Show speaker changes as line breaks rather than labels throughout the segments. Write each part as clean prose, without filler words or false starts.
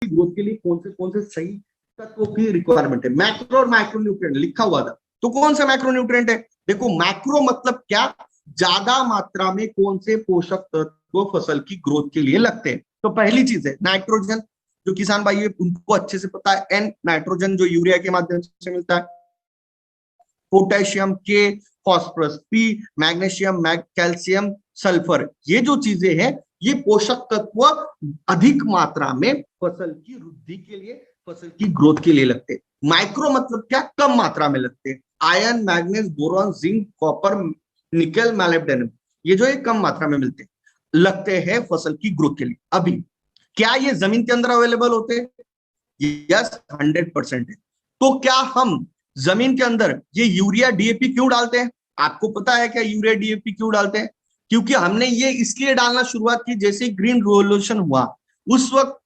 Growth के लिए कौन से सही तत्वों की रिक्वायरमेंट है। मैक्रो और माइक्रो न्यूट्रिएंट लिखा हुआ था, तो कौन सा मैक्रो न्यूट्रिएंट है? देखो मैक्रो मतलब क्या, ज्यादा मात्रा में कौन से पोषक तत्व फसल की ग्रोथ के लिए लगते हैं। तो पहली चीज है नाइट्रोजन, जो किसान भाई उनको अच्छे से पता है। एन नाइट्रोजन जो यूरिया के माध्यम से मिलता है। पोटेशियम, के phosphorus, P magnesium, calcium, sulphur, ये जो चीजें हैं ये पोषक तत्व अधिक मात्रा में फसल की वृद्धि के लिए, फसल की ग्रोथ के लिए लगते हैं। माइक्रो मतलब क्या, कम मात्रा में लगते हैं। Iron, manganese, boron, zinc, copper, निकल, मोलिब्डेनम, ये जो है कम मात्रा में मिलते हैं, लगते हैं फसल की ग्रोथ के लिए। अभी क्या ये जमीन के अंदर अवेलेबल होते हैं? यस, 100% है। तो क्या हम जमीन के अंदर ये यूरिया डीएपी क्यों डालते हैं? आपको पता है क्या यूरिया डीएपी क्यों डालते हैं? क्योंकि हमने ये इसलिए डालना शुरुआत की, जैसे ग्रीन रिवॉल्यूशन हुआ उस वक्त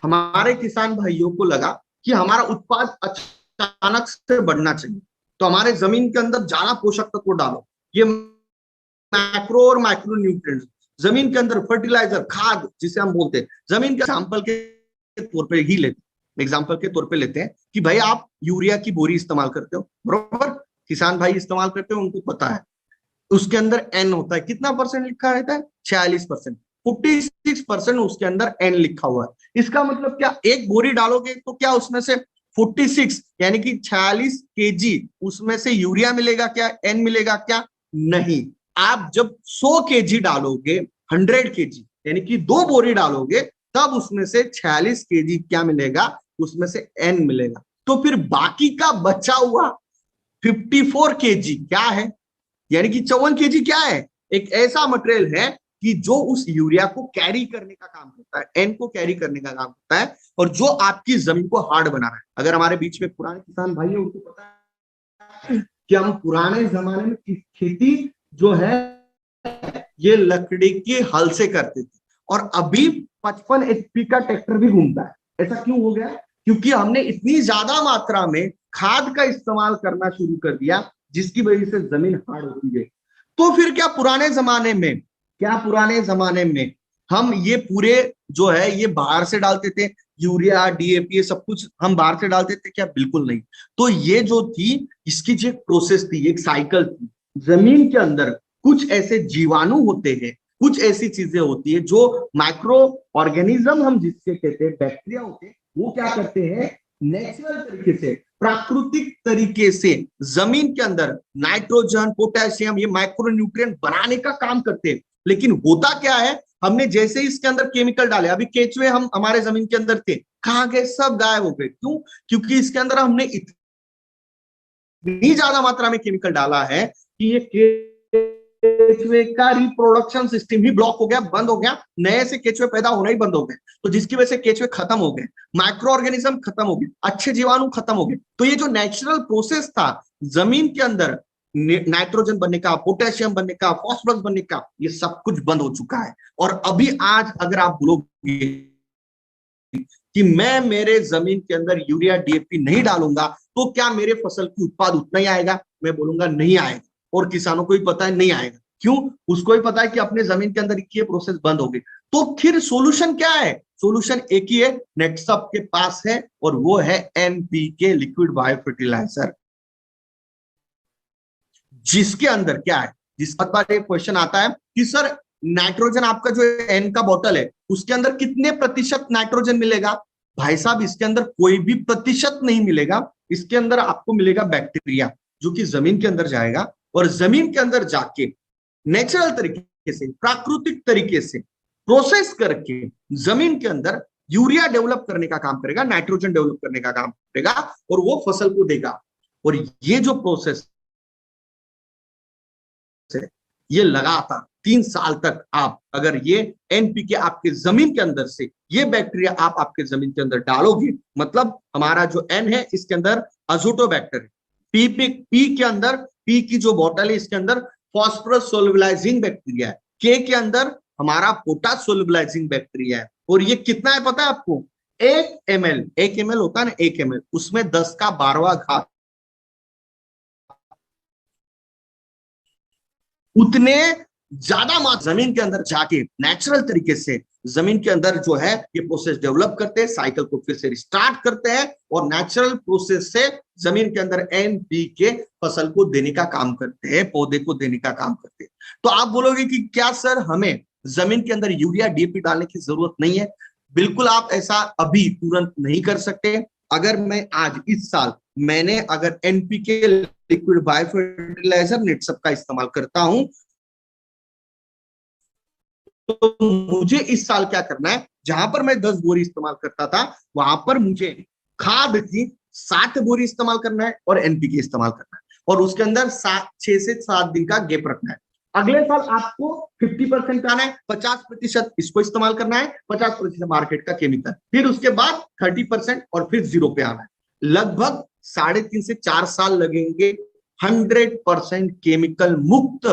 हमारे किसान भाइयों को लगा कि हमारा उत्पाद अचानक से बढ़ना चाहिए, तो हमारे जमीन के अंदर ज्यादा पोषक तत्व डालो। ये मैक्रो और माइक्रो न्यूट्रिएंट्स जमीन के अंदर, फर्टिलाइजर, खाद जिसे हम बोलते हैं, जमीन के एग्जाम्पल के तौर पर ही लेते हैं, एग्जाम्पल के तौर पे लेते हैं कि भाई आप यूरिया की बोरी इस्तेमाल करते हो, बरोबर, किसान भाई इस्तेमाल करते हो, उनको पता है उसके अंदर एन होता है, कितना परसेंट लिखा रहता है? 46%, 46% उसके अंदर एन लिखा हुआ है। इसका मतलब क्या, एक बोरी डालोगे तो क्या उसमें से 46 यानी कि 46 केजी उसमें से यूरिया मिलेगा क्या, एन मिलेगा क्या? नहीं। आप जब 100 केजी डालोगे, 100 केजी यानी कि 2 बोरी डालोगे, तब उसमें से 46 केजी क्या मिलेगा, उसमें से एन मिलेगा। तो फिर बाकी का बचा हुआ 54 केजी क्या है, यानी कि 54 केजी क्या है? एक ऐसा मटेरियल है कि जो उस यूरिया को कैरी करने का काम करता है, एन को कैरी करने का काम करता है, और जो आपकी जमीन को हार्ड बना रहा है। अगर हमारे बीच में पुराने किसान भाई हैं, उनको पता है कि हम पुराने जमाने में खेती जो है ये लकड़ी के हल से करते थे, और अभी 55 HP का ट्रैक्टर भी घूमता है। ऐसा क्यों हो गया? क्योंकि हमने इतनी ज्यादा मात्रा में खाद का इस्तेमाल करना शुरू कर दिया, जिसकी वजह से जमीन हार्ड होती गई। तो फिर क्या पुराने जमाने में हम ये पूरे जो है ये बाहर से डालते थे, यूरिया डीएपी सब कुछ हम बाहर से डालते थे क्या? बिल्कुल नहीं। तो ये जो थी, इसकी जो एक प्रोसेस थी, एक साइकिल थी। जमीन के अंदर कुछ ऐसे जीवाणु होते हैं, कुछ ऐसी चीजें होती है जो माइक्रो ऑर्गेनिज्म हम जिससे कहते हैं, बैक्टीरिया होते हैं, वो क्या करते हैं, नेचुरल तरीके से, प्राकृतिक तरीके से जमीन के अंदर नाइट्रोजन, पोटेशियम, ये माइक्रो न्यूट्रिएंट बनाने का काम करते हैं। लेकिन होता क्या है, हमने जैसे ही इसके अंदर केमिकल डाले, अभी केचुए हम हमारे जमीन के अंदर थे, कहां गए? सब गायब हो गए। क्यों? क्योंकि इसके अंदर हमने इतनी ज्यादा मात्रा में केमिकल डाला है कि ये केचुए का रिप्रोडक्शन सिस्टम ही ब्लॉक हो गया, बंद हो गया, नए से केचुए पैदा होना ही बंद हो गए। तो जिसकी वजह से केचुए खत्म हो गए, माइक्रो ऑर्गेनिज्म खत्म हो गए, अच्छे जीवाणु खत्म हो गए। तो ये जो नेचुरल प्रोसेस था जमीन के अंदर नाइट्रोजन बनने का, पोटेशियम बनने का, फॉस्फोरस बनने का, ये सब कुछ बंद हो चुका है। और अभी आज अगर आप बोलोगे कि मैं मेरे जमीन के अंदर यूरिया डीएपी नहीं डालूंगा, तो क्या मेरे फसल की उत्पाद उतना ही आएगा? मैं बोलूंगा नहीं आएगा। और किसानों को भी पता है नहीं आएगा। क्यों? उसको भी पता है कि अपने जमीन के अंदर ये प्रोसेस बंद हो गई। तो फिर सोल्यूशन क्या है? सोल्यूशन एक ही है, नेक्सअप के पास है, और वो है एनपीके, लिक्विड बायो फर्टिलाइजर। जिसके अंदर क्या है, जिसका बार एक क्वेश्चन आता है कि सर नाइट्रोजन, आपका जो एन का बोतल है उसके अंदर कितने प्रतिशत नाइट्रोजन मिलेगा? भाई साहब, इसके अंदर कोई भी प्रतिशत नहीं मिलेगा। इसके अंदर आपको मिलेगा बैक्टीरिया, जो कि जमीन के अंदर जाएगा, और जमीन के अंदर जाके नेचुरल तरीके से, प्राकृतिक तरीके से प्रोसेस करके जमीन के अंदर यूरिया डेवलप करने का काम करेगा, नाइट्रोजन डेवलप करने का काम करेगा, और वो फसल को देगा। और ये जो प्रोसेस है, ये लगातार 3 साल तक आप अगर ये एनपीके आपके जमीन के अंदर से, ये बैक्टीरिया आप आपके जमीन के अंदर डालोगे, मतलब हमारा जो एन है इसके अंदर अजोटोबैक्टर है, पी के अंदर, पी की जो बॉटल है इसके अंदर फॉस्फोरस सोलुबलाइजिंग बैक्टीरिया है, के अंदर हमारा पोटास सोलुबलाइजिंग बैक्टीरिया है। और ये कितना है पता है आपको? 1 ml होता है ना, 1 ml, उसमें 10 का 12वां घात उतने ज्यादा मात्रा जमीन के अंदर जाके नेचुरल तरीके से जमीन के अंदर जो है ये प्रोसेस डेवलप करते हैं, साइकिल को फिर से रिस्टार्ट करते हैं और नेचुरल प्रोसेस से जमीन के अंदर एनपीके फसल को देने का काम करते हैं, पौधे को देने का काम करते हैं। तो आप बोलोगे कि क्या सर हमें जमीन के अंदर यूरिया डीएपी डालने की जरूरत नहीं है? बिल्कुल आप ऐसा अभी तुरंत नहीं कर सकते। अगर मैं आज इस साल मैंने अगर एनपीके लिक्विड बायो फर्टिलाइजर नेटसप का इस्तेमाल करता हूं तो मुझे इस साल क्या करना है, जहां पर मैं 10 बोरी इस्तेमाल करता था वहां पर मुझे खाद की 7 बोरी इस्तेमाल करना है और एनपीके इस्तेमाल करना है और उसके अंदर 6 से 7 दिन का गैप रखना है। अगले साल आपको 50% आना है, 50% इसको इस्तेमाल करना है, 50% मार्केट का केमिकल, फिर उसके बाद 30% और फिर 0 पे आना है। लगभग 3.5 से 4 साल लगेंगे 100% केमिकल मुक्त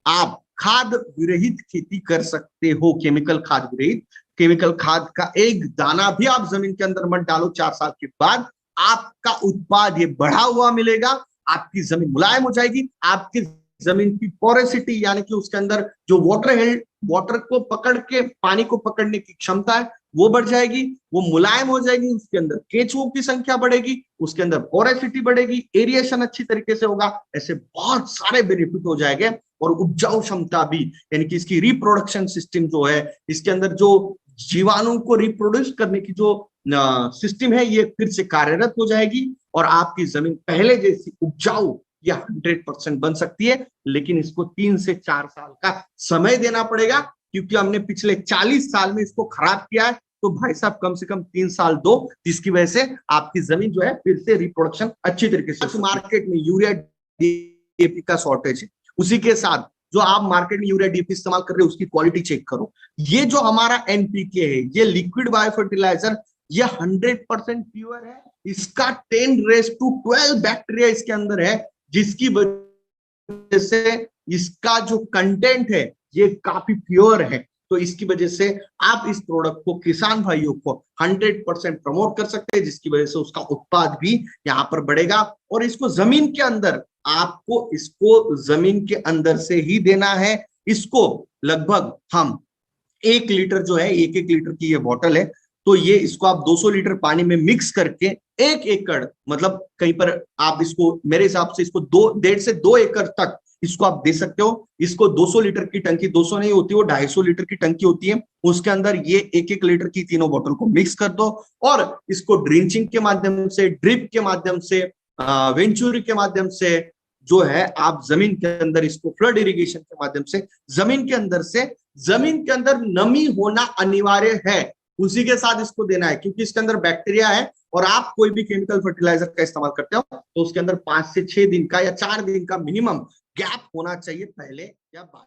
आप खाद विरहित खेती कर सकते हो। केमिकल खाद विरहित, केमिकल खाद का एक दाना भी आप जमीन के अंदर मत डालो, 4 साल के बाद आपका उत्पाद ये बढ़ा हुआ मिलेगा, आपकी जमीन मुलायम हो जाएगी, आपकी जमीन की पोरेसिटी यानी कि उसके अंदर जो वाटर को पकड़ के पानी को पकड़ने की क्षमता है वो बढ़ जाएगी, वो मुलायम हो जाएगी, उसके अंदर केचुओं की संख्या बढ़ेगी, उसके अंदर पोरेसिटी बढ़ेगी, एरिएशन अच्छी तरीके से होगा, ऐसे बहुत सारे बेनिफिट हो जाएंगे। और उपजाऊ क्षमता भी यानी कि इसकी रिप्रोडक्शन सिस्टम जो है, इसके अंदर जो जीवाणु को रिप्रोड्यूस करने की जो सिस्टम है ये फिर से कार्यरत हो जाएगी और आपकी जमीन पहले जैसी उपजाऊ या 100% बन सकती है। लेकिन इसको 3 से 4 साल का समय देना पड़ेगा क्योंकि हमने पिछले 40 साल में इसको खराब किया है। तो भाई साहब कम से कम 3 साल दो, जिसकी वजह से आपकी जमीन जो है फिर से रिप्रोडक्शन अच्छी तरीके से। मार्केट में यूरिया डीएपी का शॉर्टेज है, उसी के साथ जो आप मार्केट में यूरिया डीएपी इस्तेमाल कर रहे हो उसकी क्वालिटी चेक करो। ये जो हमारा एनपीके है, ये लिक्विड बायो फर्टिलाइजर, ये 100% प्योर है। इसका 10⁻12 बैक्टीरिया इसके अंदर है, जिसकी वजह से इसका जो कंटेंट है ये काफी प्योर है। तो इसकी वजह से आप इस प्रोडक्ट को किसान भाइयों को 100% प्रमोट कर सकते हैं, जिसकी वजह से उसका उत्पाद भी यहाँ पर बढ़ेगा। और इसको जमीन के अंदर, आपको इसको जमीन के अंदर से ही देना है। इसको लगभग हम 1 लीटर जो है, 1 लीटर की ये बॉटल है, तो ये इसको आप 200 लीटर पानी में मिक्स करके 1 एकड़, मतलब कहीं पर आप इसको मेरे हिसाब से इसको 1.5 से 2 एकड़ तक इसको आप दे सकते हो। इसको 200 लीटर की टंकी, 200 नहीं होती, वो 250 लीटर की टंकी होती है, उसके अंदर ये 1 लीटर की तीनों बोतल को मिक्स कर दो और इसको ड्रिंचिंग के माध्यम से, ड्रिप के माध्यम से, वेंचुरी के माध्यम से जो है आप जमीन के अंदर इसको फ्लड इरिगेशन के माध्यम से जमीन के अंदर नमी होना अनिवार्य है, उसी के साथ इसको देना है। क्योंकि इसके अंदर बैक्टीरिया है और आप कोई भी केमिकल फर्टिलाइजर का इस्तेमाल करते हो तो उसके अंदर 5 से 6 दिन का या 4 दिन का मिनिमम गैप होना चाहिए पहले या बाद।